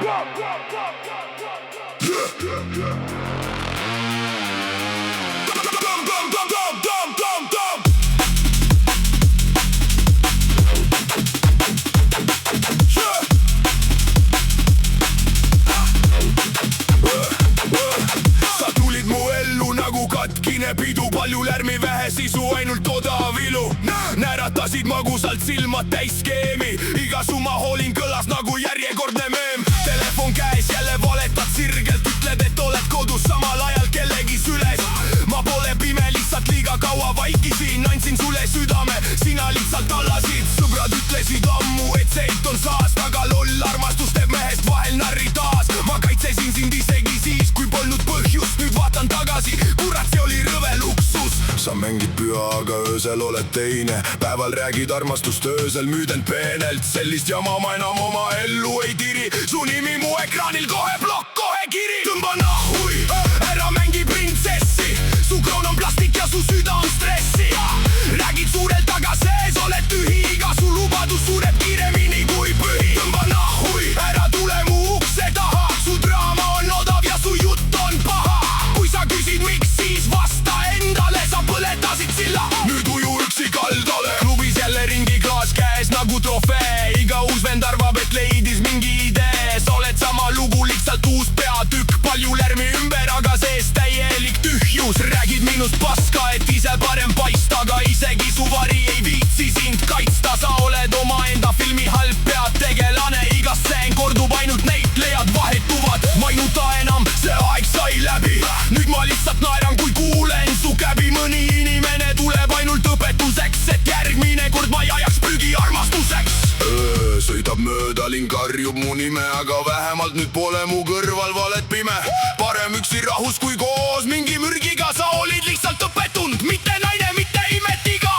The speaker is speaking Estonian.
Sa tulid mu ellu nagu katkine pidu, palju lärmi, vähe sisu, ainult odav ilu. Näratasid magusalt silmad täis skeemi, iga summa hoolin kõlas nagu järjekordne meem. Telefon käes, jälle valetad sirgelt, ütled, et oled kodus, samal ajal kellegi süles. Ma pole pime, lihtsalt liiga kaua vaikisin, andsin sulle südame, sina lihtsalt allasid. Sõbrad ütlesid ammu, et see eit on saast, aga loll armastus teeb mehest vahel narri taas. Ma kaitsesin sind isegi siis, kui polnud põhjust, nüüd vaatan tagasi, kurat, see oli rõve luksus. Sa mängid püha, aga öösel oled teine, päeval räägid armastust, öösel müüd end peenelt. Sellist jama ma enam oma ellu ei tiri, su nimi mu ekraanil kohe plokk, kohe kiri. Tõmba nahui, ära mängi printsessi, su kroon on plastik ja su süda on stressi. Räägid suurelt, aga sees oled tühi, iga su lubadus sureb kiiremini kui pühi. Tõmba nahui, ära tule mu ukse taha, su draama on odav ja su jutt on paha. Kui sa küsid miks, siis vasta endale, sa põletasid silla, nüüd uju üksi kaldale. Klubis jälle ringiklaas käes nagu trofee, iga uus vend arvab, et leidis mingi idee. Sa oled sama lugu, lihtsalt uus peatükk, palju lärmi ümber, aga sees täielik tühjus. Räägid minust paska, et ise parem paista, aga isegi su vari ei viitsi sind kaitsta. Sa oled omaenda filmi halb peategelane, iga stseen kordub, ainult näitlejad vahetuvad. Ma ei nuta enam, see aeg sai läbi, nüüd ma lihtsalt naeran, kui kuulen su käbi. Mõni inimene tuleb ainult õpetuseks, et järgmine kord ma ei ajaks prügi armastuseks. Sõidab mööda, linn karjub mu nime, aga vähemalt nüüd pole mu kõrval valet pime. Parem üksi rahus kui koos mingi mürgiga, sa olid lihtsalt õppetund, mitte naine, mitte imetiga.